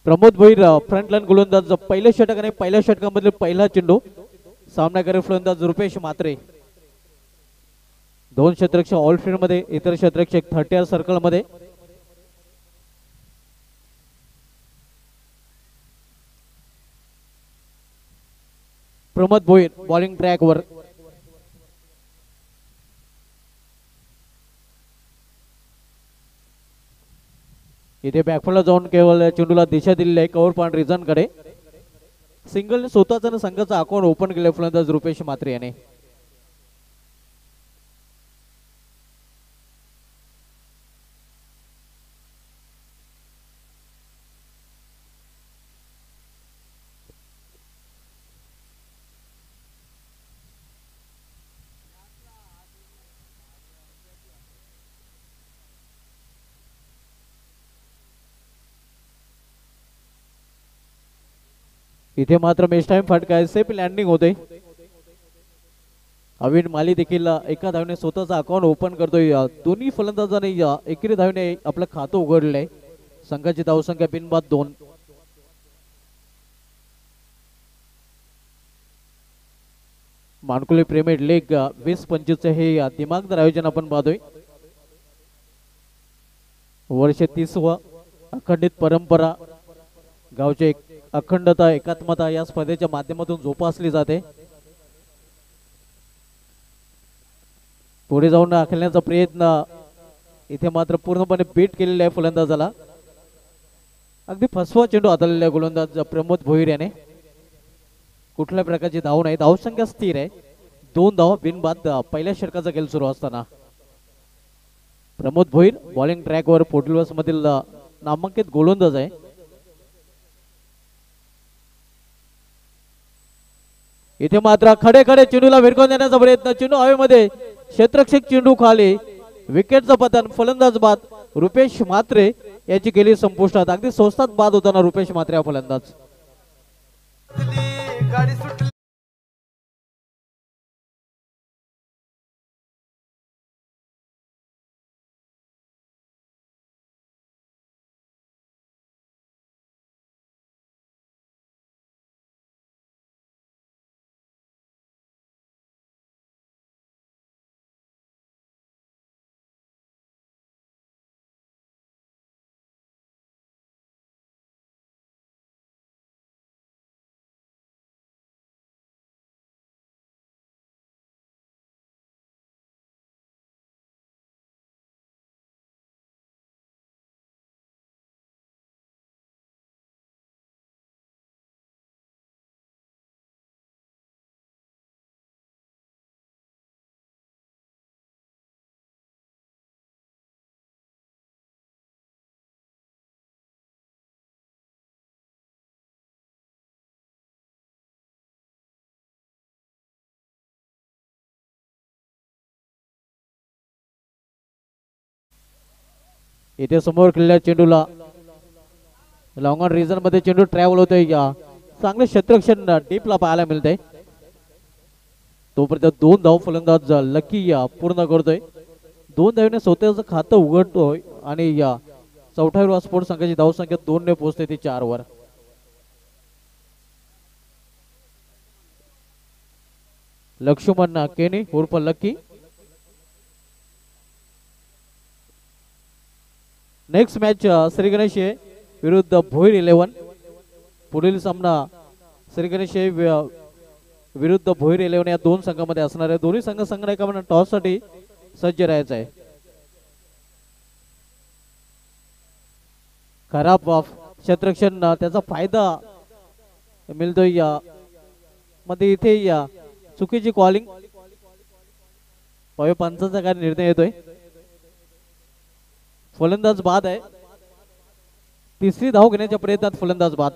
Pramod Bhoir front line गोलंदाज पहिल्या षटक आणि पहिल्या षटकामधील पहिला चेंडू सामनाकारी फलंदाज रुपेश म्हात्रे. दोन क्षेत्ररक्षक ऑलफील्ड मध्ये, इतर क्षेत्ररक्षक 30 सर्कल मध्ये. प्रमोद भोईर बॉलिंग ट्रॅक वर. इथे बॅकफुलला जाऊन केवळ चेंडूला दिशा दिलेली आहे कव्हर पॉइंट रिझन कडे. सिंगल स्वतःचा संघाचा अकाउंट ओपन केले फलंदाज रुपेश म्हात्रे याने. इथे मात्र मेस टाइम फटका आहे, सेफ लँडिंग होते. अविन माली देखील एका धावने स्वतःचा अकाउंट ओपन करतोय. दोन्ही फलंदाजांनी एकेरी धावने आपलं खातं उघडलंय. संघाची धावसंख्या बिनबाद 2. मानकुले प्रीमियर लीग 20-25 हे दिमागदार आयोजन आपण पाहतोय. वर्ष 30वा अखंडित परंपरा, गावचे अखंडता एकात्मता या स्पर्धेच्या माध्यमातून जोपासली जाते. पुढे जाऊन खेळण्याचा प्रयत्न इथे मात्र पूर्णपणे बीट केलेला आहे फलंदाजाला. अगदी फसवा चेंडू हाताळलेला आहे गोलंदाज प्रमोद भोईर याने. कुठल्या प्रकारची धाव नाही, धावसंख्या स्थिर आहे. 2 धावा बिनबाद पहिल्या षटकाचा खेळ सुरू असताना. प्रमोद भोईर बॉलिंग ट्रॅक वर पोर्टुगल मधील नामांकित गोलंदाज आहे. इथे मात्र खडे खडे चेंडूला भिरकवून देण्याचा प्रयत्न, चेंडू हवेमध्ये, क्षेत्ररक्षक चेंडू खाली, विकेटचं पतन, फलंदाज बाद. रुपेश म्हात्रे याची गेली संपुष्टात. अगदी स्वस्तात बाद होताना रुपेश म्हात्रे हा फलंदाज. इथे समोर खेळलेल्या चेंडूला लॉंग ऑन रिजन मध्ये चेंडू ट्रॅव्हल होतोय. चांगले क्षेत्ररक्षण डीपला पाहायला मिळतंय. तोपर्यंत 2 धाव फलंदाज लकी पूर्ण करतोय. 2 धावने स्वतःचं खातं उघडतोय आणि 44 स्पोर्ट्स संघाची धावसंख्या 2 ने पोहोचते ती 4 वर. लक्ष्मण केनी उर्फ lucky. Next match Shri Ganesh विरुद्ध भोईर 11. पुढील सामना श्री गणेश विरुद्ध भोईर 11 या 2 संघामध्ये असणार आहे. दोन्ही संघ संघनायकांना टॉस साठी सज्ज राहायचं आहे. खराब क्षेत्ररक्षण त्याचा फायदा मिळतोय मध्ये. इथे चुकीची कॉलिंग, पंचांचा काय निर्णय येतोय. फलंदाज बाद आहे. तिसरी धाव घेण्याच्या प्रयत्नात फलंदाज बाद.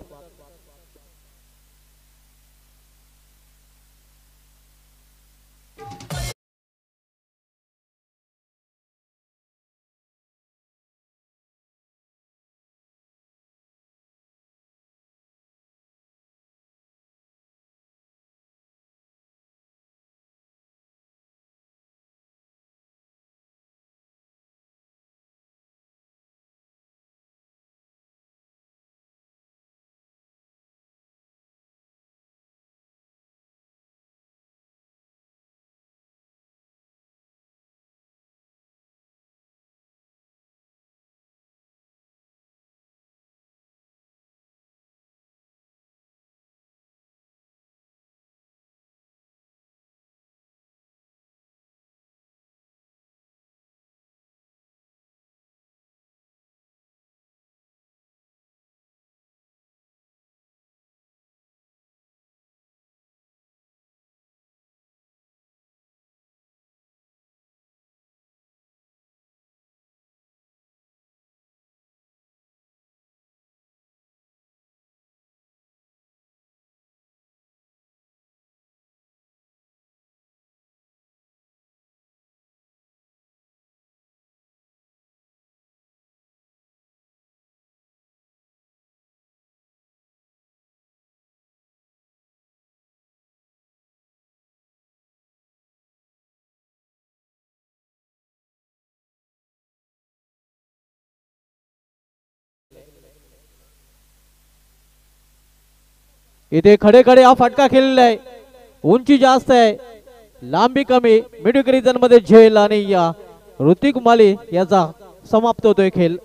इथे खडे खडे हा फटका खेळलेला आहे. उंची जास्त आहे, लांबी कमी. मिडविक रिजन मध्ये झेल आणि या ऋतिक माली याचा समाप्त होतोय खेळ.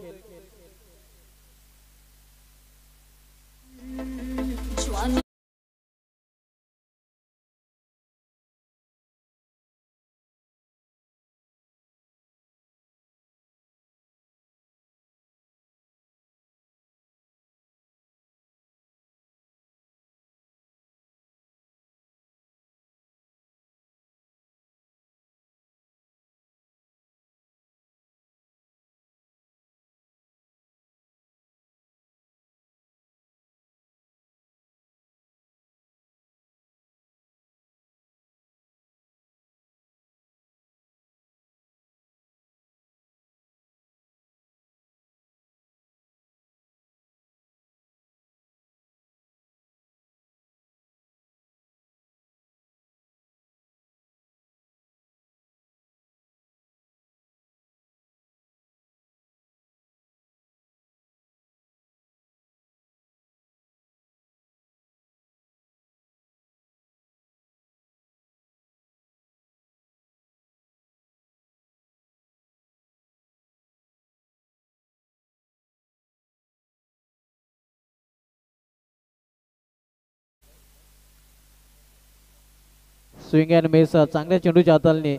स्विंग अँड मिस चांगल्या चेंडूच्या हाताने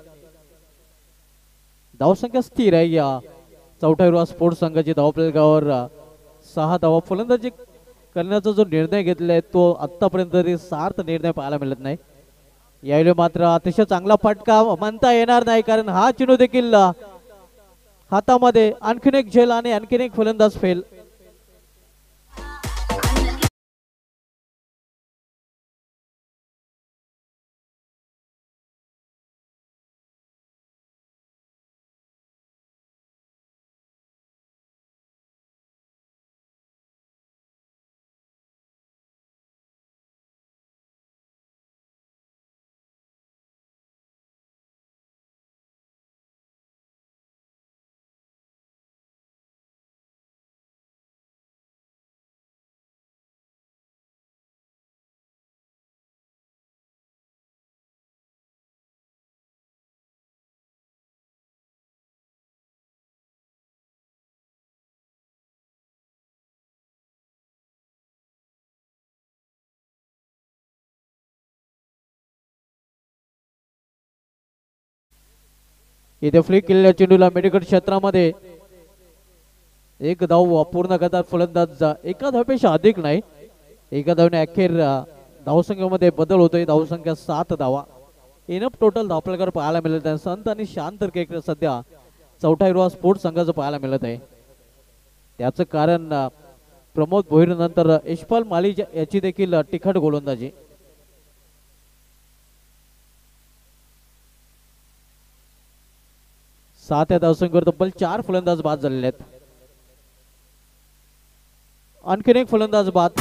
धावसंख्या स्थिर आहे. या चौथा हिरवा स्पोर्ट्स संघाची धावफलकावर 6 धावा. फलंदाजी करण्याचा जो निर्णय घेतलाय आहे तो आतापर्यंत तरी सार्थ निर्णय पाहायला मिळत नाही. यावेळी मात्र अतिशय चांगला फटका म्हणता येणार नाही, कारण हा चेंडू देखील हातामध्ये. आणखीन एक झेल आणि आणखीन एक फलंदाज फेल. इथे फ्लिक केलेल्या चेंडूला मेडिकल क्षेत्रामध्ये एक धाव अपूर्ण करतात फलंदाज. एका धावेपेक्षा अधिक नाही, एका धावने अखेर धावसंख्येमध्ये बदल होतोय. धावसंख्या 7 धावा. इनफ टोटल धावफलकावर पाहायला मिळत आहे. संत आणि शांत क्रिकेट सध्या चौथा हिरवा स्पोर्ट्स संघाचं पाहायला मिळत आहे. त्याचं कारण प्रमोद भोईर नंतर यशपाल माली याची देखील तिखट गोलंदाजी. 7 या धावसंख्येवर तब्बल 4 फलंदाज बाद झालेले आहेत. आणखीन एक फलंदाज बाद.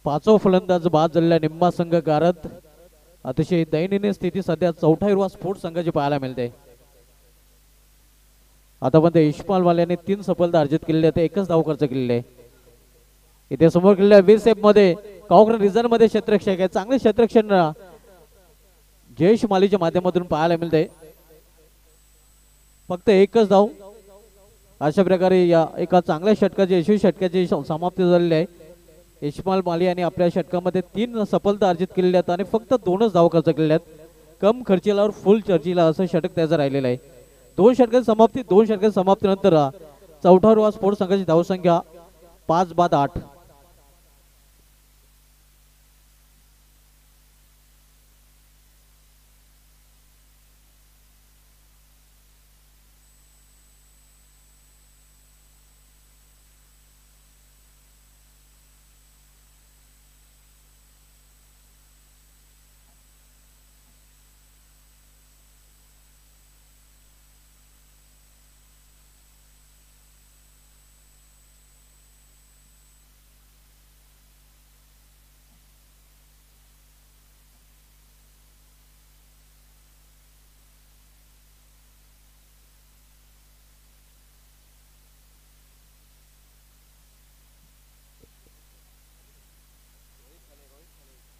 पाचवा फलंदाज बाद झालेला निम्मा संघ गारद. अतिशय दयनीय स्थिती सध्या चौथा हिरवा स्पोर्ट्स संघाची पाहायला मिळते. आतापर्यंत यशपाल वाल्याने 3 सफलता अर्जित केलेल्या आहेत, एकच धाव खर्च केलेले आहे. इथे समोर केलेल्या विसेप मध्ये कॉग्रेस रिझर्व मध्ये क्षेत्ररक्षक आहे. चांगले क्षेत्ररक्षण जयेश मालीच्या माध्यमातून पाहायला मिळते. फक्त एकच धाव. अशा प्रकारे या एका चांगल्या षटकाची यशस्वी षटकाची समाप्ती झालेली आहे. यशपाल माली यांनी आपल्या षटकामध्ये 3 सफलता अर्जित केलेल्या आहेत आणि फक्त 2च धाव खर्च केलेल्या आहेत. कम खर्चीलावर फुल चर्चीला असं षटक त्याचं राहिलेलं आहे. 2 षटकांची समाप्तीनंतर चौथा हिरवा स्पोर्ट्स संघाची धावसंख्या 5 बाद 8.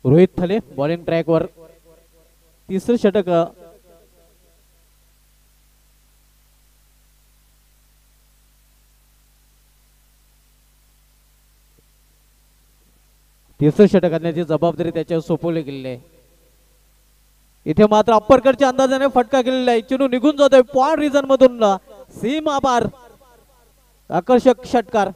रोहित थले बॉलिंग ट्रॅकवर तिसरं षटक तिसरं षटक करण्याची जबाबदारी त्याच्यावर सोपवली गेलेली आहे. इथे मात्र अप्परकडच्या अंदाजाने फटका केलेला आहे. चेंडू निघून जातोय पॉइंट रिजन मधून सीमा पार आकर्षक षटकार.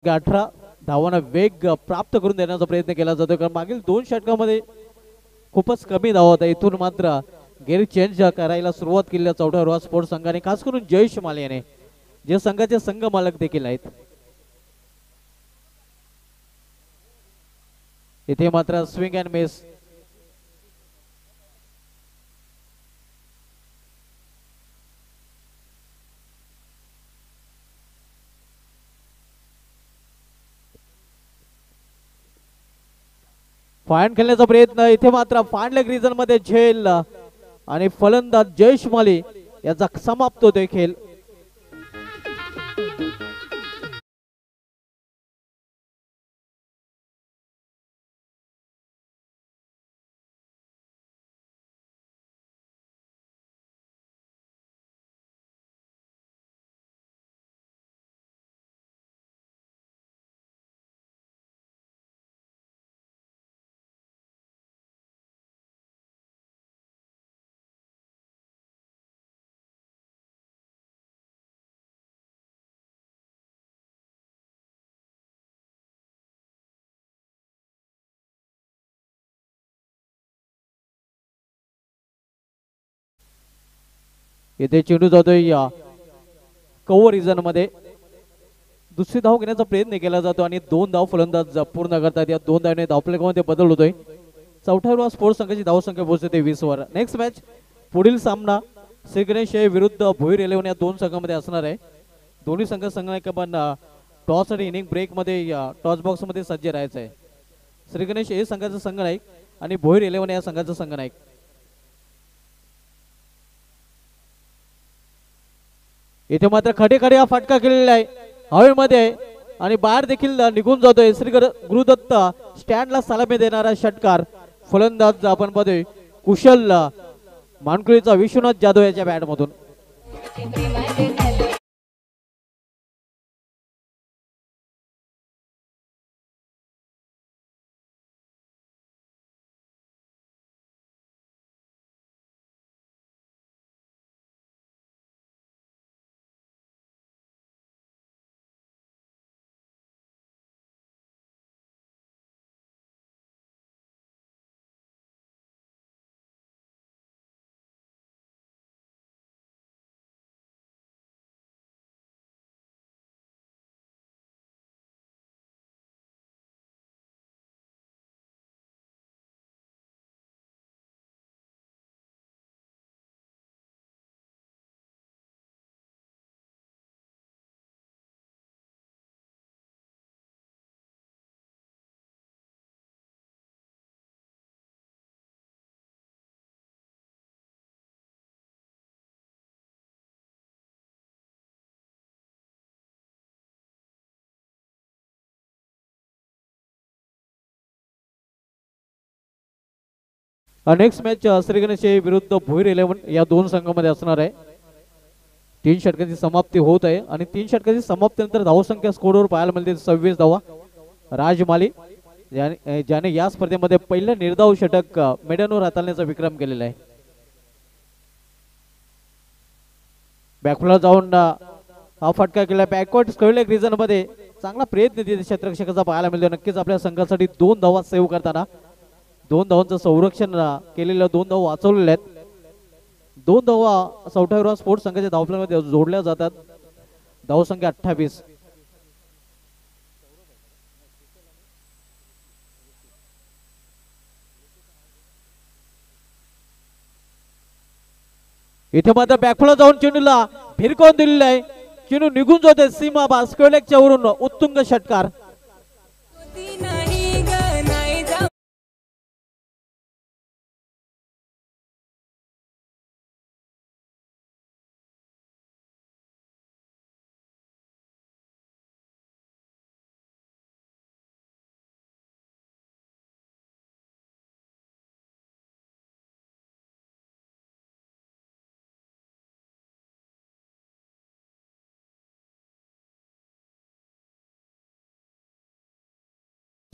अठरा धावांना वेग प्राप्त करून देण्याचा प्रयत्न केला जातो कारण मागील 2 षटकामध्ये खूपच कमी धावा होत्या. इथून मात्र गेअर चेंज करायला सुरुवात केली चौथा स्पोर्ट्स संघाने खास करून जयेश माले याने जे संघाचे संघ मालक देखील आहेत. इथे मात्र स्विंग अँड मिस फाईन खेळण्याचा प्रयत्न इथे मात्र फांडलेग रिजन मध्ये झेल आणि फलंदाज जयेश माली याचा समाप्त होतोय खेळ. इथे चेंडू जातोय कव्हर रिजन मध्ये दुसरी धाव घेण्याचा प्रयत्न केला जातो आणि 2 धाव फलंदाज पूर्ण करतात. या 2 धावने धावफलकामध्ये बदल होतोय. चौथ्या स्पोर्ट्स संघाची धावसंख्या पोहोचते 20 वर. नेक्स्ट मॅच पुढील सामना श्री गणेश विरुद्ध भोईर 11 या 2 संघांमध्ये असणार आहे. दोन्ही संघ पण टॉस आणि इनिंग ब्रेक मध्ये टॉस बॉक्स मध्ये सज्ज राहायचं आहे. श्री गणेश ए संघाचा संघ नायक आणि भोईर 11 या संघाचा संघ नायक. इथे मात्र खडे खडे हा फटका केलेला आहे हवेमध्ये आणि बाहेर देखील निघून जातोय. श्री गुरुदत्त स्टँडला सलामी देणारा षटकार. फलंदाज आपण मध्ये कुशल मानकुळीचा विश्वनाथ जाधव याच्या बॅट मधून. नेक्स्ट मॅच श्री गणेश विरुद्ध भोईर 11 या दोन संघामध्ये असणार आहे. 3 षटकांची समाप्ती होत आहे आणि 3 षटकांची समाप्तीनंतर धावसंख्या स्कोरवर पाहायला मिळते 26 धावा. राजमाली ज्याने या स्पर्धेमध्ये पहिलं निर्धाव षटक मैदानावर हाताळण्याचा विक्रम केलेला आहे. बॅकफुटला जाऊन हा फटका केला. बॅकवर्ड स्क्वेअर रिजन मध्ये चांगला प्रयत्न क्षेत्ररक्षकाचा पाहायला मिळतो. नक्कीच आपल्या संघासाठी 2 धावा सेव्ह करताना 2 धावांचं संरक्षण केलेलं, 2 धावा वाचवलेल्या आहेत. 2 धावा चौथ्या स्पोर्ट्स संघाच्या धावफलकामध्ये जोडल्या जातात. धावसंख्या 28. इथे मात्र बॅकफुटला जाऊन चेंडूला भिरकावून दिलेला आहे. चेंडू निघून जाते सीमा बास्केटच्या वरून. उत्तुंग षटकार.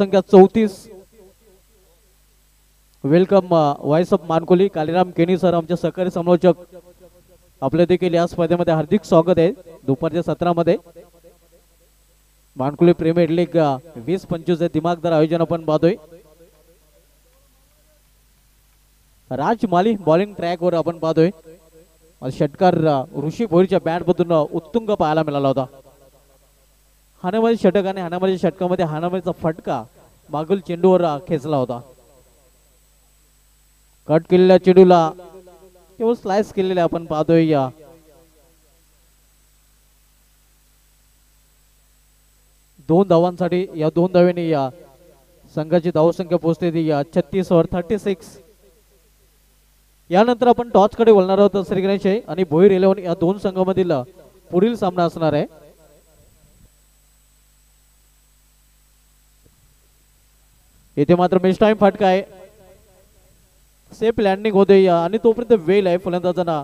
संख्या 34. Welcome vice of Mankoli Kaliram केनी सर, आमचे सहकारी समालोचक, आपले देखील या स्पर्धेमध्ये हार्दिक स्वागत आहे. दुपारच्या सत्रामध्ये मानकोली प्रीमियर लीग 20-25 दिमागदार आयोजन आपण पाहतोय. राजमाली बॉलिंग ट्रॅक वर आपण पाहतोय. षटकार ऋषी भोईरच्या बॅट मधून उत्तुंग पाहायला मिळाला होता. हाणामारी षटक आणि हाणामारी षटकामध्ये हाणामारीचा फटका मागील चेंडूवर खेचला होता. कट केलेल्या चेंडूला केवळ स्लाइस केलेले आपण पाहतोय. या 2 धावांसाठी या 2 धावांनी या संघाची धावसंख्या पोहोचते ती 36 वर 36. यानंतर आपण टॉस कडे वळणार आहोत. श्री गणेश आणि भोईर 11 या 2 संघामधील पुढील सामना असणार आहे. इथे मात्र मिस टाइम फटका आहे. सेफ लँडिंग होते आणि तोपर्यंत वेळ आहे फलंदाजांना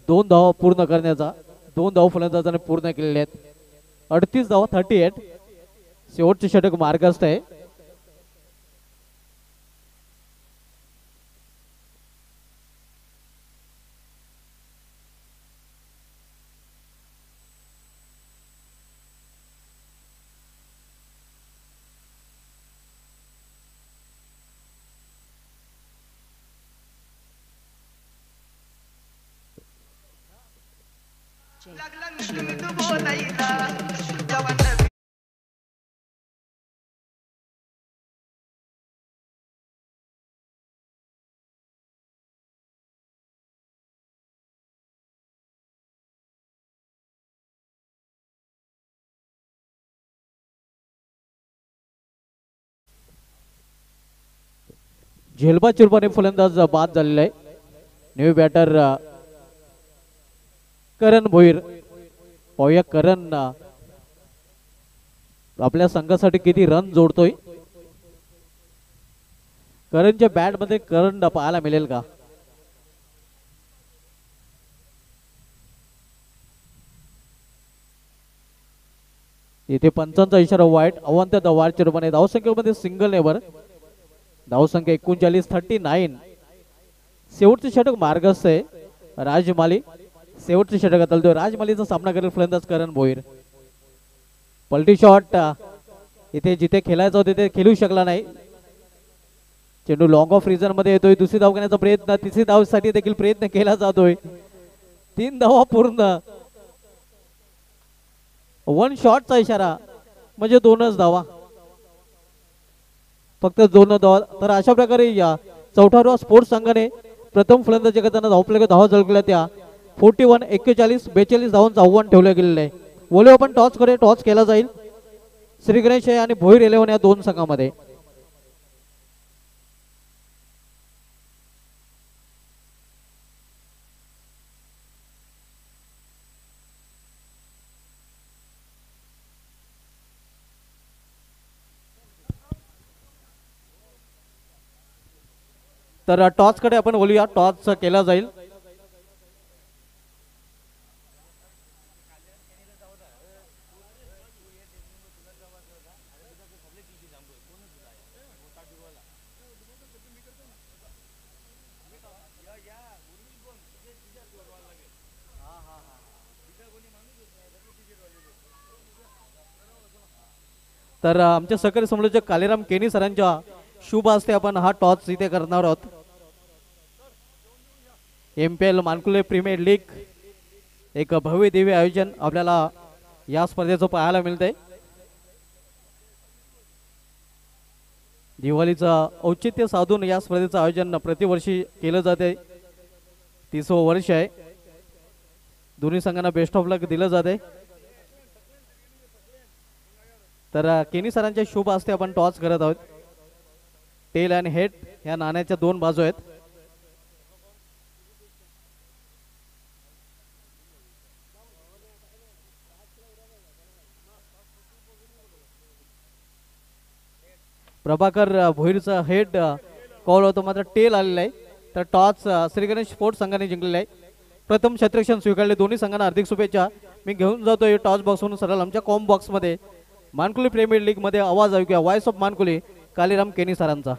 2 धावा पूर्ण करण्याचा. 2 धावा फलंदाजांनी पूर्ण केलेल्या आहेत. 38 धावा 38. शेवटचे षटक मार्गस्थ आहे. झेलबा चिरबाने फलंदाज बाद झालेला आहे. न्यू बॅटर करण भोईर. पाहूया करण आपल्या संघासाठी किती रन जोडतोय. करणच्या बॅट मध्ये करंट पाहायला मिळेल का. इथे पंचांचा इशारा वाईट. अवंत दवार चिरबाने धावसंख्येमध्ये सिंगल नेवर. धावसंख्या 39 39. शेवटचे षटक मार्गस्थ आहे. राजमाली शेवटचे षटक हाताळतोय. राजमालीचा सामना करेल फलंदाज करण भोईर. पलटी शॉट इथे जिथे खेळायचा होता तिथे खेळू शकला नाही. चेंडू लॉंग ऑफ रिजन मध्ये येतोय. दुसरी धाव घेण्याचा प्रयत्न, तिसरी धावसाठी देखील प्रयत्न केला जातोय. 3 धावा पूर्ण. 1 शॉटचा इशारा म्हणजे 2च धावा, फक्त 2 धावा. तर अशा प्रकारे या चौथ्या स्पोर्ट्स संघाने प्रथम फलंदाजी करताना धावफलक धावा झळकल्या त्या 41 41 42 धावांचं आव्हान ठेवलं गेलेलं आहे. बोलू आपण टॉस कडे. टॉस केला जाईल श्री गणेश आणि भोईर 11 या 2 संघामध्ये. तर टॉस कडे आपण बोलूया, टॉस केला जाईल. तर आमच्या सहकारी समालोचक कालेराम केनी सरांच्या शुभ हस्ते आपण हा टॉस इथे करणार आहोत. MPL मानकुले प्रीमियर लीग एक भव्य दिव्य आयोजन आपल्याला या स्पर्धेचं पाहायला मिळतंय. दिवाळीचं औचित्य साधून या स्पर्धेचं आयोजन प्रतिवर्षी केलं जाते. 30वं वर्ष आहे. दोन्ही संघांना बेस्ट ऑफ लक दिलं जाते. तर केनी सरांच्या शुभ हस्ते आपण टॉस करत आहोत. टेल आणि हेड या नाण्याच्या दोन बाजू आहेत. प्रभाकर भोईरचा हेड कॉल होतो, मात्र टेल आलेला आहे. तर टॉस श्री गणेश स्पोर्ट्स संघाने जिंकलेला आहे. प्रथम क्षेत्ररक्षण स्वीकारले. दोन्ही संघांना हार्दिक शुभेच्छा. मी घेऊन जातोय टॉस बॉक्सवरून सरळ आमच्या कॉम बॉक्समध्ये मानकुली प्रीमियर लीग मध्ये आवाज ऐकूया वॉइस ऑफ मानकुली कालीराम केनी सरांचा.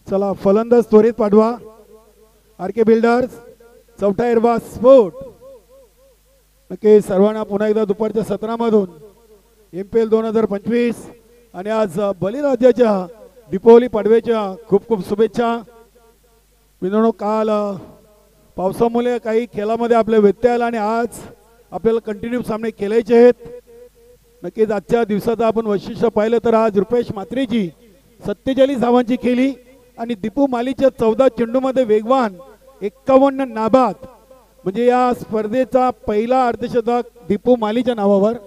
चला फलंदाज त्वरित पाठवा. आरके बिल्डर्स चौथा एरवा स्पोर्ट. नक्की सर्वांना पुन्हा एकदा दुपारच्या सत्रामधून MPL 2025 आणि आज बलिराज्याच्या दीपावली पाडव्याच्या खूप खूप शुभेच्छा. मित्रांनो, काल पावसामुळे काही खेळामध्ये आपल्या व्यत्यय आला आणि आज आपल्याला कंटिन्यू सामने खेळायचे आहेत. नक्कीच आजच्या दिवसाचं आपण वैशिष्ट्य पाहिलं तर आज रुपेश म्हात्रेची 47 धावांची खेळी आणि दीपू मालीच्या 14 चेंडूमध्ये वेगवान 51 नाबाद, म्हणजे या स्पर्धेचा पहिला अर्धशतक दीपू मालीच्या नावावर.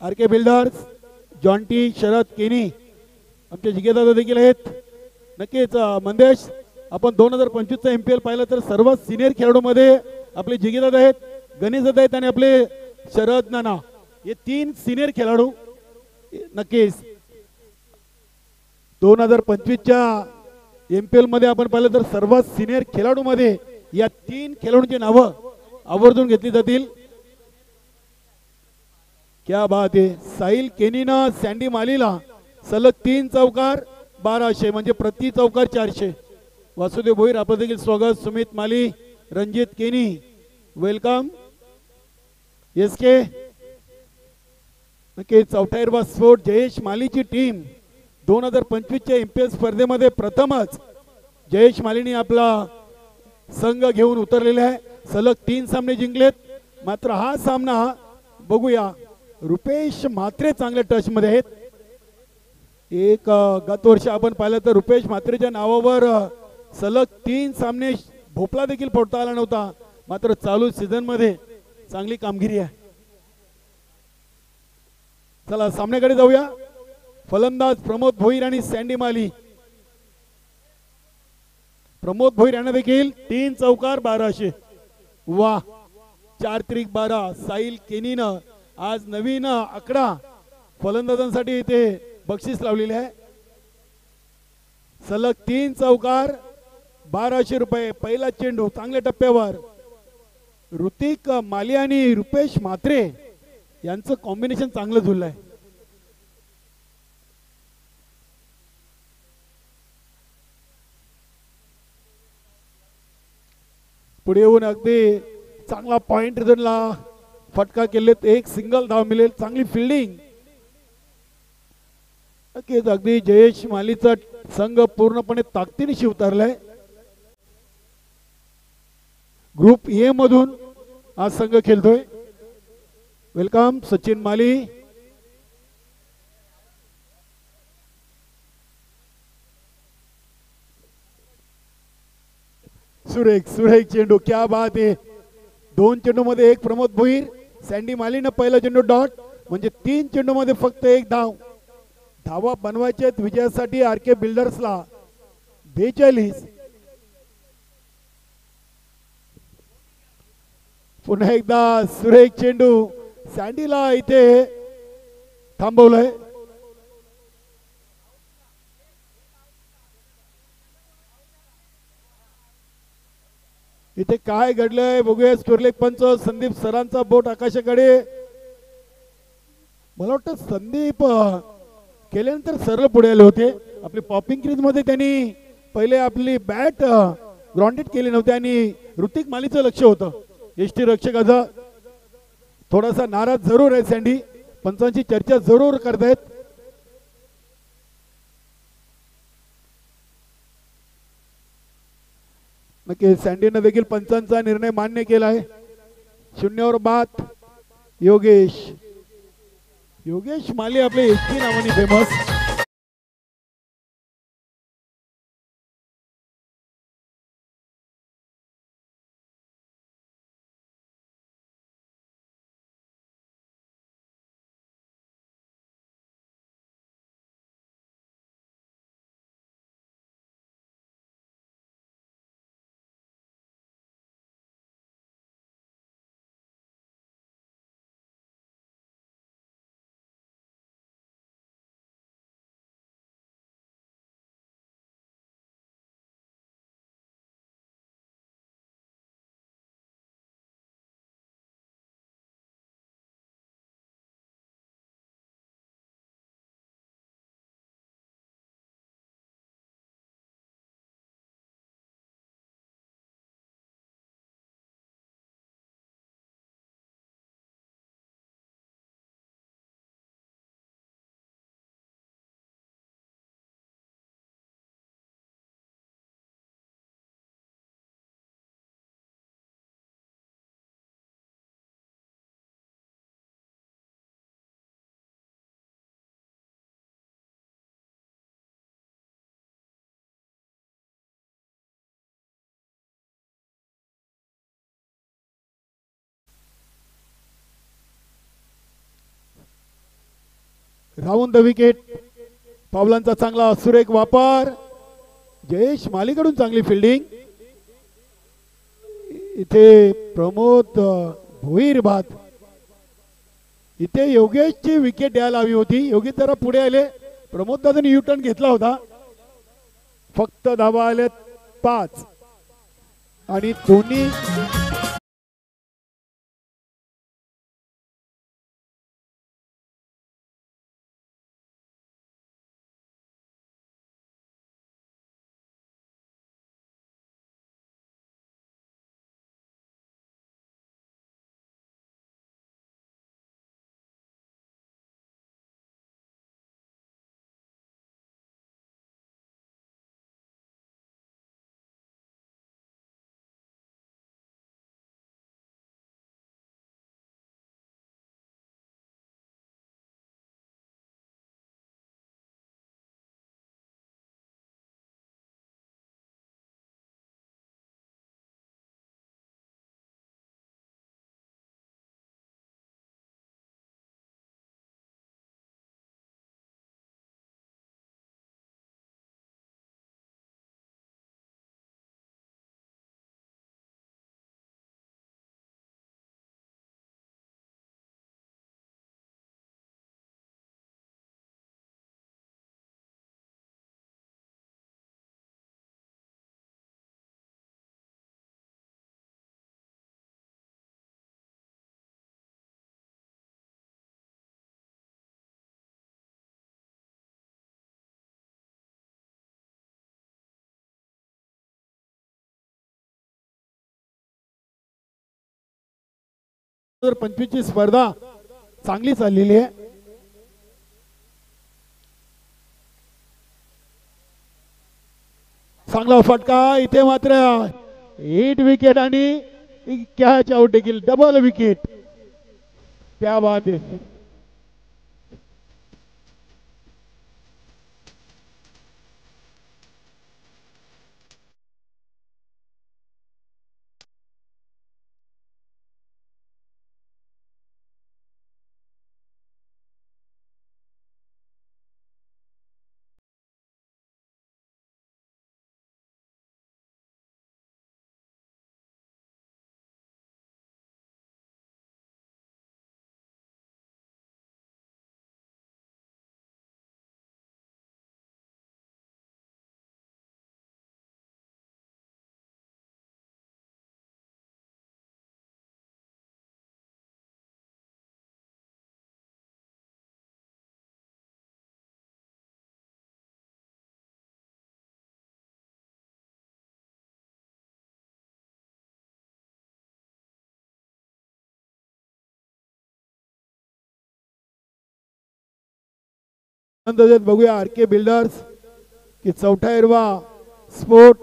आरके बिल्डर्स जॉन्टी शरद केनी आमचे जिगेदादा देखील आहेत. नक्कीच मंदेश, आपण 2025चा MPL पाहिलं तर सर्वात सिनियर खेळाडूमध्ये आपले जिगेदादा आहेत, गणेश दादा आहेत आणि आपले शरद नाना, हे 3 सिनियर खेळाडू. नक्कीच 2025च्या MPL मध्ये आपण पाहिलं तर सर्वात सिनियर खेळाडू मध्ये या 3 खेळाडूंची नावं आवर्जून घेतली जातील. क्या बात आहे. साहिल केनीनं सँडी मालीला सलग 3 चौकार 1200, म्हणजे प्रति चौकार 400. वासुदेव भोईर आपलं देखील स्वागत. सुमित माली, रणजित केनी वेलकम. SK नक्की चौथा एरवा स्पोर्ट जयेश मालीची टीम 2025च्या MPL स्पर्धेमध्ये प्रथमच जयेश मालीने आपला संघ घेऊन उतरलेला आहे. सलग 3 सामने जिंकलेत. मात्र हा सामना बघूया, रुपेश म्हात्रे चांगल्या टच मध्ये आहेत. एक गत वर्षी आपण पाहिलं तर रुपेश म्हात्रेच्या नावावर सलग 3 सामने भोपळा देखील फोडता आला नव्हता. मात्र चालू सीझन मध्ये चांगली कामगिरी आहे. चला सामन्याकडे जाऊया. फलंदाज प्रमोद भोईर आणि सँडी माली. प्रमोद भोईर यांना देखील 3 चौकार 1200. वा, 4 त्रिक 12. साहिल केनीनं आज नवीन आकडा फलंदाजांसाठी इथे बक्षीस लावलेले आहे. सलग 3 चौकार 1200 रुपये. पहिला चेंडू चांगल्या टप्प्यावर. ऋतिक माली आणि रुपेश म्हात्रे यांचं कॉम्बिनेशन चांगलं जुळलंय. पुढे येऊन अगदी चांगला पॉइंट रिझनला फटका केलेत, एक सिंगल धाव मिळेल, चांगली फिल्डिंग. नक्कीच अगदी जयेश मालीचा संघ पूर्णपणे ताकदीनिशी उतरलाय. ग्रुप ए मधून हा संघ खेळतोय. वेलकम सचिन माली. सुरेख सुरेख चेंडू, क्या बात आहे. 2 चेंडू मध्ये एक प्रमोद भोईर. सँडी मालीनं पहिला चेंडू डॉट, म्हणजे 3 चेंडू मध्ये फक्त एक धाव. धावा बनवायचे विजयासाठी आर के बिल्डर्सला 42. पुन्हा एकदा सुरेख चेंडू, सँडीला इथे थांबवलंय. इथे काय घडलंय बघूया. स्टोरलेख पंच संदीप सरांचा बोट आकाशाकडे. मला वाटतं संदीप केल्यानंतर सरळ पुढे आले होते. आपली पॉपिंग क्रीज मध्ये त्यांनी पहिले आपली बॅट ग्राउंडेड केली नव्हती आणि ऋतिक मालीचं लक्ष होतं. एसटी रक्षकाचा थोडासा नाराज जरूर आहे सँडी. पंचांची चर्चा जरूर करतायत. नक्की सँडीनं देखील पंचांचा निर्णय मान्य केला आहे. 0 बाद. योगेश योगेश माली आपले एसटी नावाने फेमस. Round the wicket. पावलांचा चांगला सुरेख वापर. जयेश मालीकडून चांगली फिल्डिंग. इथे प्रमोद भोईर बाद. इथे योगेशची विकेट यायला हवी होती. योगेश जरा पुढे आले. प्रमोद दादांनी यू टर्न घेतला होता. फक्त धावा आले 5 आणि दोन्ही 2025 ची स्पर्धा चांगली चाललेली आहे. चांगला फटका इथे मात्र हिट विकेट आणि कॅच आउट देखील डबल विकेट. क्या बात है. बघूया आर के बिल्डर्स की चौथा हिरवा स्पोर्ट.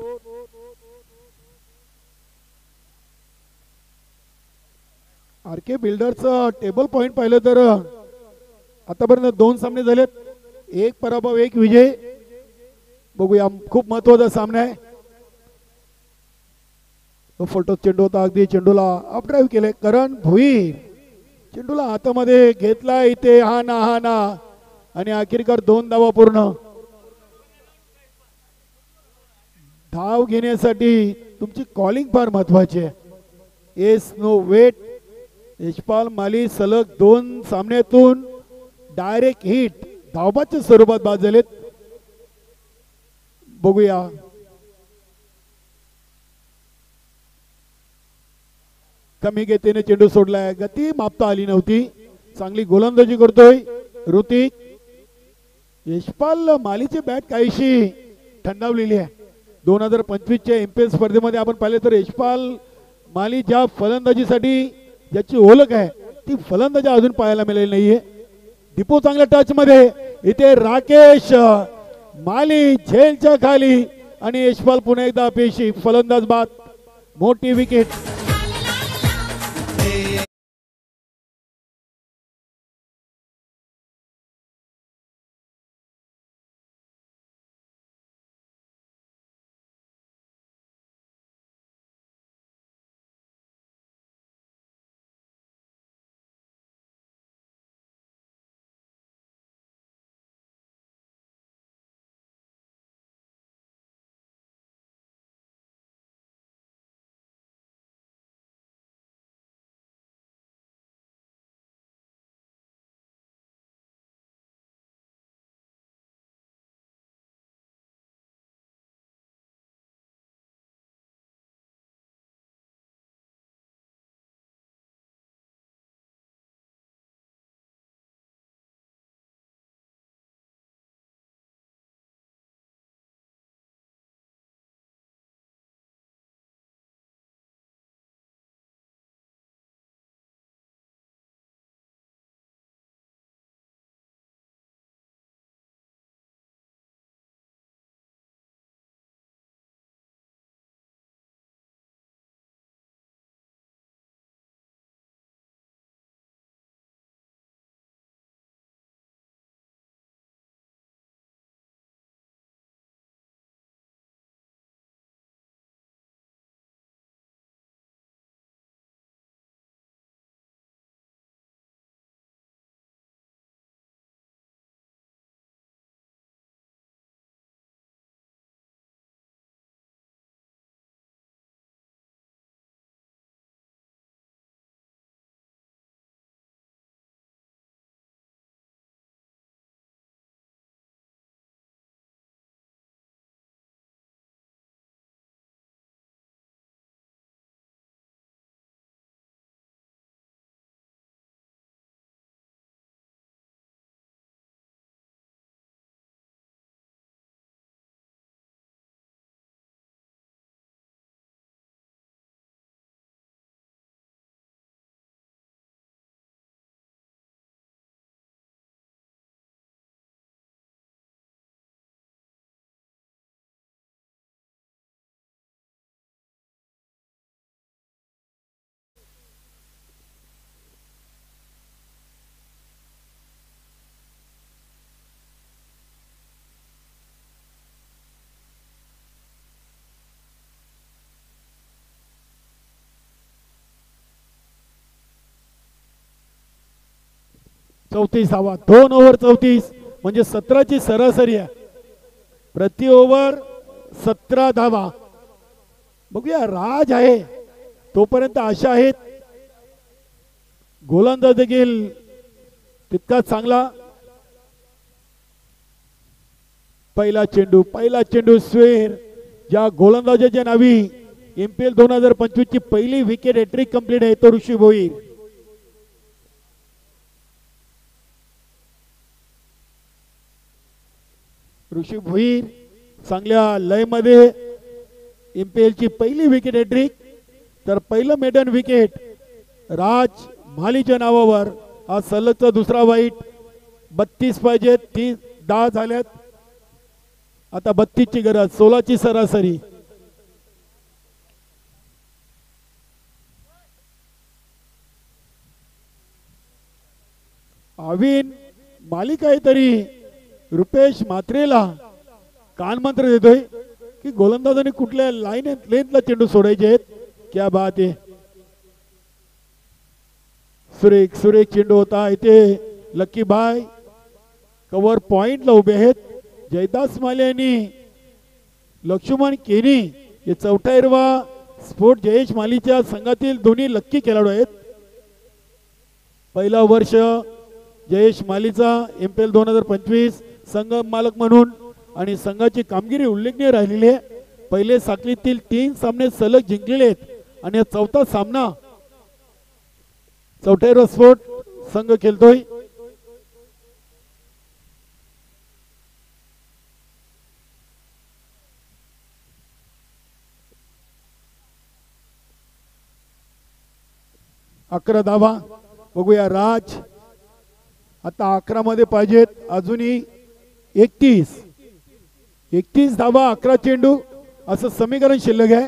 आर के बिल्डरचं टेबल पॉइंट पाहिलं तर आतापर्यंत 2 सामने झालेत, 1 पराभव 1 विजय. बघूया खूप महत्वाचा सामना आहे. तो फलटो चेंडू होता, अगदी चेंडूला अप ड्राईव्ह केले करण भुईर. चेंडूला हातामध्ये घेतला इथे हा ना आणि अखेरकार 2 धावा पूर्ण. धाव घेण्यासाठी तुमची कॉलिंग फार महत्वाची आहे. Yes no wait. Yashpal Mali सलग 2 सामन्यातून डायरेक्ट हिट धावबाच्या स्वरूपात बाद झालेत. बघूया कमी गतीने चेंडू सोडलाय, गती मापता आली नव्हती. चांगली गोलंदाजी करतोय ऋतिक. यशपाल मालीची बॅट काहीशी थंडावलेली आहे. 2025 च्या एमपीएल स्पर्धेमध्ये आपण पाहिले तर यशपाल माली ज्या फलंदाजीसाठी ज्याची ओळख आहे ती फलंदाजी अजून पाहायला मिळालेली नाहीये. दीपू चांगल्या टच मध्ये इथे राकेश माली झेलच्या खाली आणि यशपाल पुन्हा एकदा पेशी फलंदाज बाद. मोठी विकेट. 34 धावा, 2 ओव्हर 34 म्हणजे 17ची सरासरी आहे. प्रति ओव्हर 17 धावा. बघूया राज आहे तोपर्यंत आशा आहेत. गोलंदाज देखील तितकाच चांगला. पहिला चेंडू स्वेर ज्या गोलंदाजाच्या नावी MPL 2025 ची पहिली विकेट हॅट्रिक कंप्लीट आहे तो ऋषी भोईर. ऋषी भोईर चांगल्या लय मध्ये MPL ची पहिली विकेट हॅट्रिक. तर पहिलं मेडन विकेट राज मालीच्या नावावर. हा सलगचा दुसरा वाईट. 32 पाहिजेत, 10 झाल्यात. आता 32 ची गरज, 16ची सरासरी. अविन माली काहीतरी रुपेश म्हात्रेला कानमंत्र देतोय की गोलंदाजाने कुठल्या लाईन लेंथला चेंडू सोडायचे आहेत. क्या बात आहे. सुरेख चेंडू होता. इथे लक्की बाय कव्हर पॉइंटला उभे आहेत. जयदास माले यांनी लक्ष्मण केनी हे 44वा स्पोर्ट जयेश मालीच्या संघातील दोन्ही लक्की खेळाडू आहेत. पहिला वर्ष जयेश मालीचा MPL 2025 संघ मालक म्हणून आणि संघाची कामगिरी उल्लेखनीय राहिलेली आहे. पहिले साखळीतील 3 सामने सलग जिंकलेले आहेत आणि चौथा सामना 44वा स्पोर्ट संघ खेळतोय. अकरा धावा. बघूया राज आता 11 मध्ये पाहिजेत. अजूनही 31 धावा 11 चेंडू असं समीकरण शिल्लक आहे.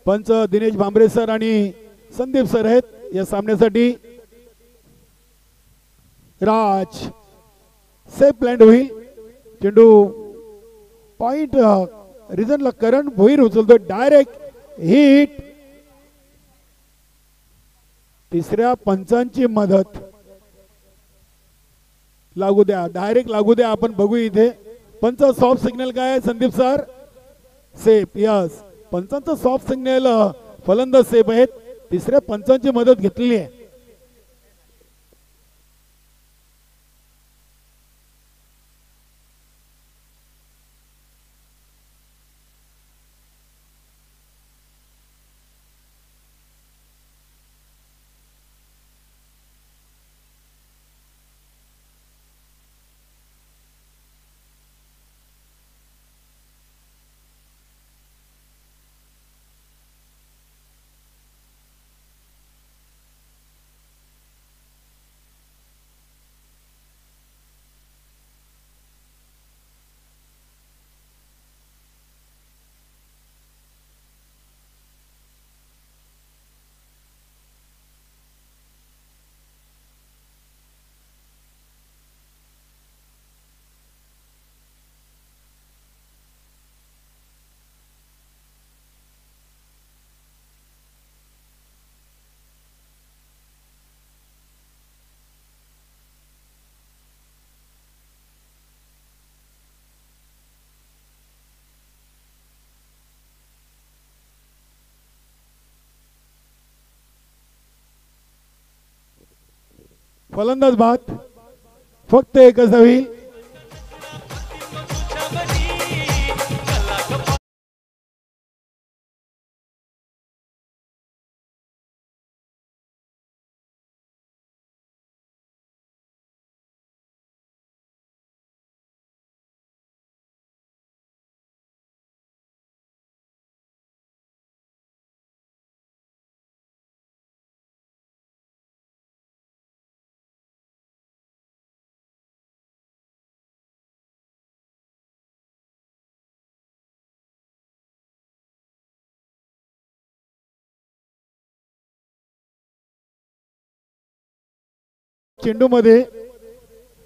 पंच दिनेश भांबरे सर आणि संदीप सर आहेत या सामन्यासाठी. राज सेफ प्लॅन्ड होईल. चेंडू पॉइंट रिझनला करण भोईर उचलतो. Direct hit. तिसऱ्या पंचांची मदत लागू द्या, डायरेक्ट लागू द्या. आपण बघू इथे पंच सॉफ्ट सिग्नल काय आहे संदीप सर. सेफ. यस, पंचांचा सॉफ्ट सिग्नल फलंदाज सेफ आहेत. तिसऱ्या पंचांची मदत घेतलेली आहे. फलंदाज बाद. फक्त एकच होईल. चेंडू मध्ये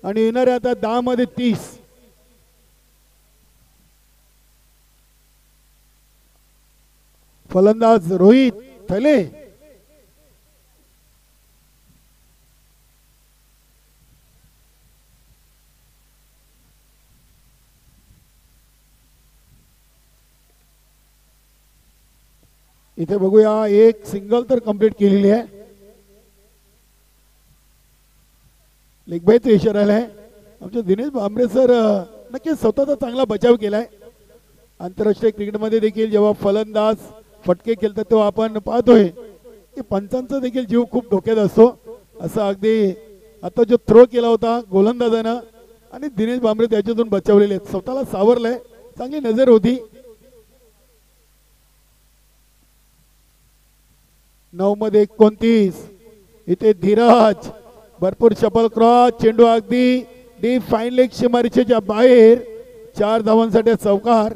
आणि येणारे आता 10 मध्ये 30. फलंदाज रोहित थले. इथे बघूया एक सिंगल तर कंप्लीट केलेली आहे. लेगबाईचा इशारा आहे. आमचे दिनेश भांबरे सर नक्कीच स्वतःचा चांगला बचाव केलाय. आंतरराष्ट्रीय क्रिकेटमध्ये देखील जेव्हा फलंदाज फटके खेळतात तेव्हा आपण पाहतोय की पंचांचा देखील जीव खूप धोक्यात असतो. असं अगदी आता जो थ्रो केला होता गोलंदाजानं आणि दिनेश भांबरे त्याच्यातून बचावलेले आहेत. स्वतःला सावरलंय. चांगली नजर होती. 9 मध्ये 29. इथे धीरज भरपूर शपल क्रॉस. चेंडू अगदी डी फाईन लेग सीमारेषेच्या बाहेर. 4 धावांसाठी चौकार.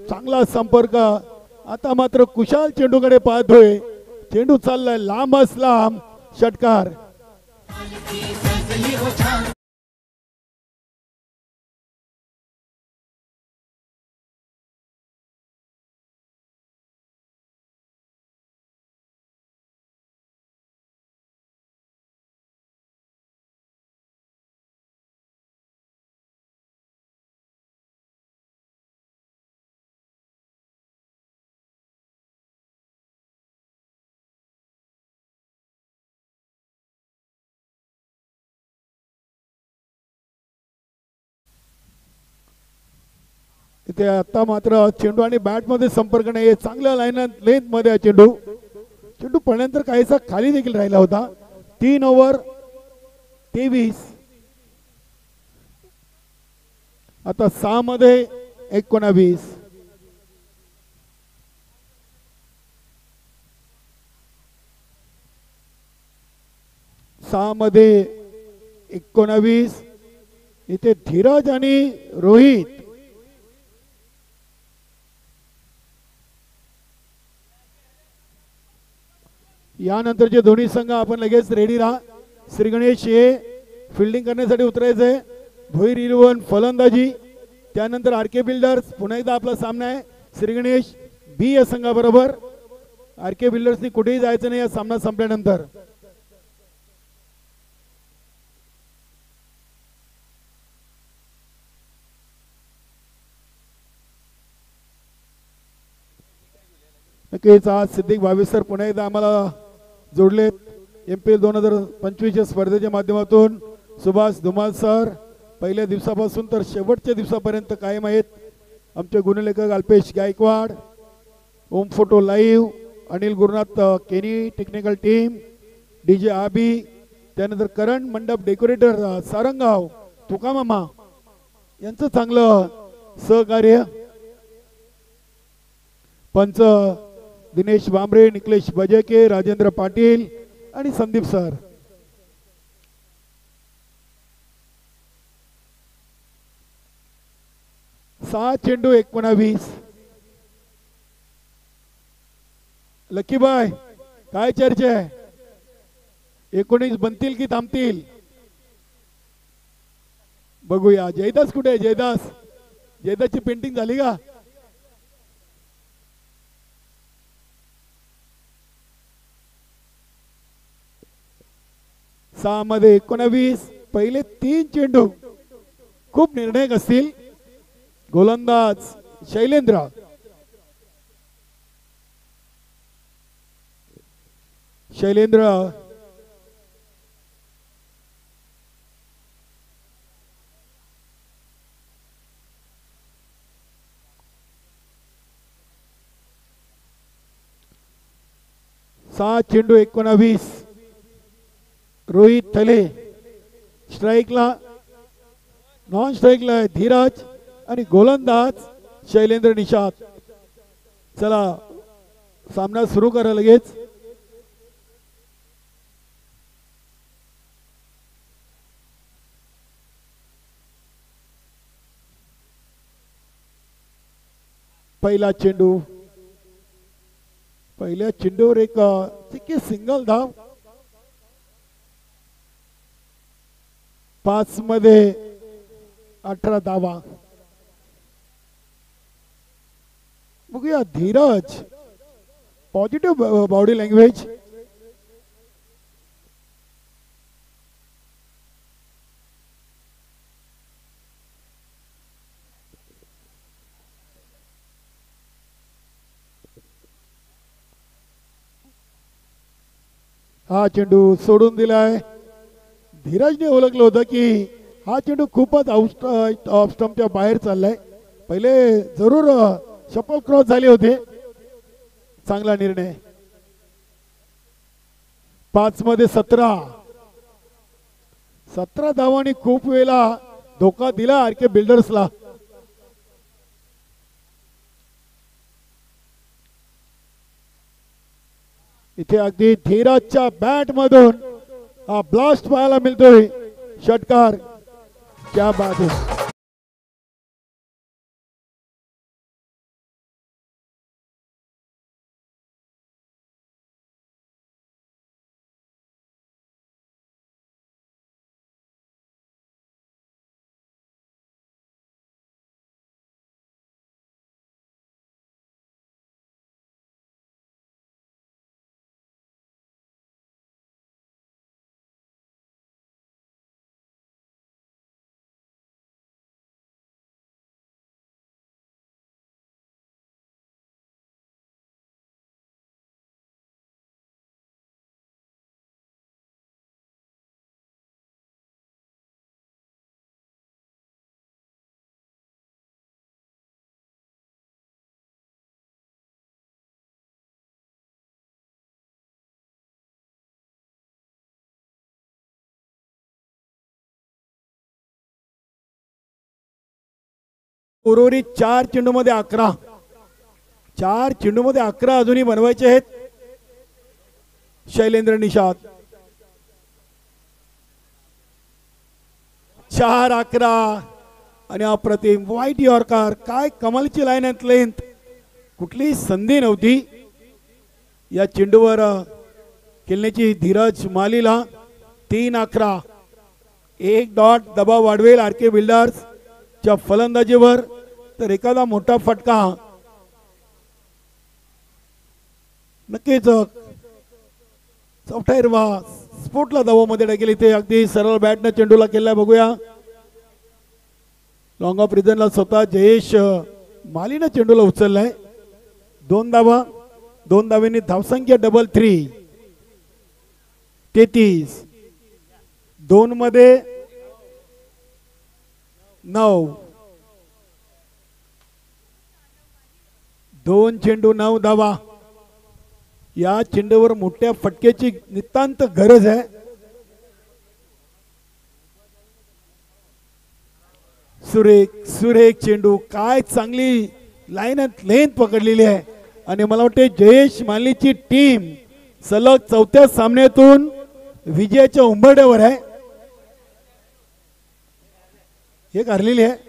चांगला संपर्क. आता मात्र कुशाल चेंडूकडे पाहतोय. चेंडू चाललाय लांबच लांब. षटकार. इथे आता मात्र चेंडू आणि बॅट मध्ये संपर्क नाही. चांगल्या लाईन लेंथ मध्ये चेंडू. चेंडू पडल्यानंतर काहीसा खाली देखील राहिला होता. 3 ओव्हर 23. आता 6 मध्ये 19. मध्ये 19. इथे धीरज आणि रोहित. यानंतरचे दोन्ही संघ आपण लगेच रेडी राहा. श्री गणेश हे फिल्डिंग करण्यासाठी उतरायचंय. भोईर 11 फलंदाजी. त्यानंतर आर के बिल्डर्स पुन्हा एकदा आपला सामना आहे. श्री गणेश बी या संघाबरोबर. आर के बिल्डर्सनी कुठेही जायचं नाही या सामना संपल्यानंतर. नक्कीच आज सिद्दीक भावे सर पुन्हा एकदा आम्हाला जोडलेत. MPL 2025 स्पर्धेच्या माध्यमातून सुभाष धुमाल सर पहिल्या दिवसापासून तर शेवटच्या दिवसापर्यंत कायम आहेत. आमचे गुणलेखक अल्पेश गायकवाड, ओम फोटो लाईव्ह, अनिल गुरुनाथ केनी, टेक्निकल टीम, DJ आबी, त्यानंतर करण मंडप डेकोरेटर सारंगाव, तुकामामा यांचं चांगलं सहकार्य. पंच दिनेश भांबरे, निकलेश बजेके, राजेंद्र पाटील आणि संदीप सर. चेंडू 19. लकीबाय काय चर्चा आहे? 19 बनतील की थांबतील? बघूया. जयदास कुठे आहे? जयदासची पेंटिंग झाली का? मध्ये 19. पहिले 3 चेंडू खूप निर्णायक असतील. गोलंदाज शैलेंद्र. चेंडू 19. रोहित थले स्ट्राईकला. नॉन स्ट्राईकला धीरज आणि गोलंदाज शैलेंद्र निषाद. चला सामना सुरू करा लगेच. पहिला चेंडू, पहिल्या चेंडूवर एक सिंगल धाव. 5 मध्ये 18 धावा. बघूया धीरज, पॉझिटिव्ह बॉडी लँग्वेज. हा चेंडू सोडून दिलाय. धीरजने ओळखलं होतं की हा चेंडू खूपच ऑफ स्टंपच्या बाहेर चाललाय. पहिले जरूर शपल क्रॉस झाले होते. चांगला निर्णय. 5 मध्ये 17 धावांनी खूप वेळा धोका दिला आरके बिल्डर्सला. इथे अगदी धीरजच्या बॅट मधून हा ब्लास्ट पाहायला मिळतोय. षटकार, क्या बात है. उर्वरित 4 चेंडूमध्ये 11. 4 चेंडूमध्ये 11 अजूनही बनवायचे आहेत. शैलेंद्र निषाद. 4-11 आणि अप्रतिम वाईट यॉर्कर. काय कमालची लाईन अँड लेंथ. कुठलीही संधी नव्हती या चेंडूवर खेळण्याची धीरज मालीला. 3-11. 1 डॉट दबाव वाढवेल आरके बिल्डर्स च्या फलंदाजीवर. तर एखादा मोठा फटका नक्कीच चौथा हिरवा स्फोटला धावामध्ये टाकेल. इथे अगदी सरळ बॅटनं चेंडूला केलाय. बघूया लॉंग ऑफ रिझनला स्वतः जयेश मालीनं चेंडूला उचललाय. 2 धावा. 2 धावेंनी धावसंख्या डबल 3. 33. 2 मध्ये 9. 2 चेंडू 9 धावा. या चेंडूवर मोठ्या फटक्याची नितांत गरज आहे. सुरेख चेंडू. काय चांगली लाईन अँड लेंथ पकडलेली आहे. आणि मला वाटते जयेश मालीची टीम सलग 4थ्या सामन्यातून विजयाच्या उंबरठ्यावर आहे. एक हरलेली आहे.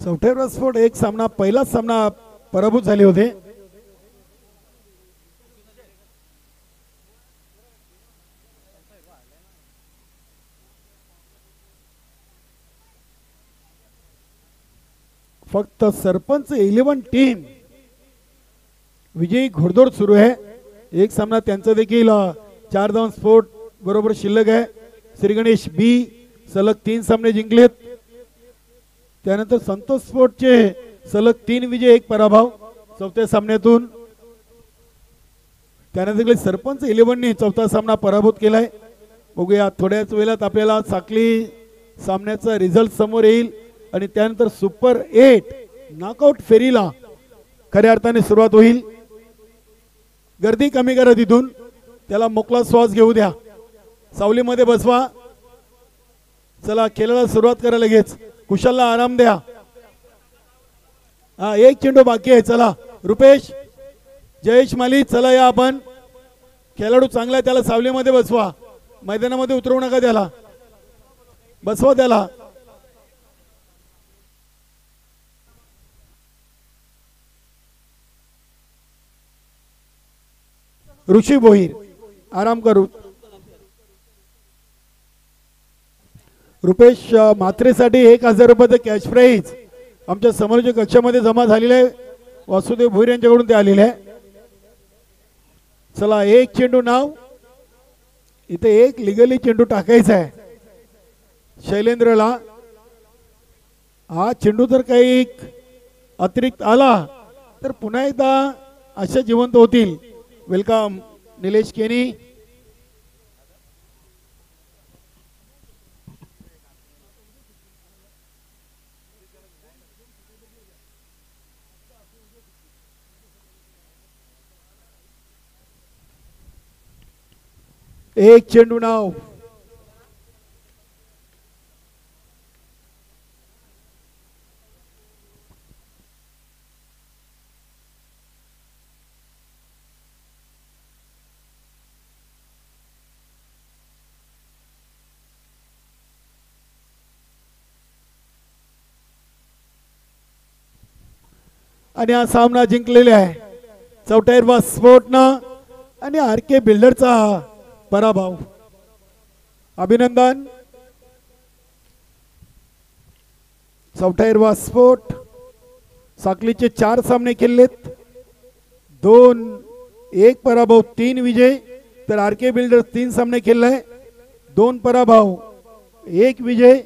चौथ्या स्फोट. एक सामना, पहिलाच सामना पराभूत झाले होते. फक्त सरपंच 11 टीम विजयी घोडदौड सुरू आहे. एक सामना त्यांचा देखील 4 धावांचा स्फोट बरोबर शिल्लक आहे. श्री गणेश बी सलग 3 सामने जिंकलेत. त्यानंतर संतोष स्पोर्टचे सलग 3 विजय 1 पराभव चौथ्या सामन्यातून. त्यानंतर सरपंच 11नी चौथा सामना पराभूत केलाय. बघूया थोड्याच वेळात आपल्याला साखली सामन्याचा रिझल्ट समोर येईल आणि त्यानंतर सुपर 8 नॉकआउट फेरीला खऱ्या अर्थाने सुरुवात होईल. गर्दी कमी करा तिथून, त्याला मोकळा श्वास घेऊ द्या, सावलीमध्ये बसवा. चला खेळाला सुरुवात करा, लगेच कुशलला आराम द्या. हा एक चेंडू बाकी आहे. चला रुपेश जयेश माली, चला या आपण. खेळाडू चांगला आहे, त्याला सावलीमध्ये बसवा, मैदानामध्ये उतरवू नका, त्याला बसवा त्याला. ऋषी भोईर आराम करू. रुपेश मात्रेसाठी 1000 रुपयाचं कॅश प्राईज आमच्या समोरच्या कक्षामध्ये जमा झालेले आहे. वासुदेव भोईर यांच्याकडून ते आलेले आहे. चला एक चेंडू नाव, इथे एक लिगली चेंडू टाकायचा आहे शैलेंद्रला. हा चेंडू जर काही अतिरिक्त आला तर पुन्हा एकदा अशा जिवंत होतील. वेलकम निलेश केनी. एक चेंडू नाव. आणि हा सामना जिंकलेला आहे चौटायरवा स्पोर्टनं आणि आर के बिल्डरचा पराभव. अभिनंदन. चौटायरवा स्पोर्ट साखलीचे 4 सामने खेळलेत, 2-1 पराभव 3 विजय. तर आर के बिल्डर 3 सामने खेळलाय, 2 पराभव 1 विजय.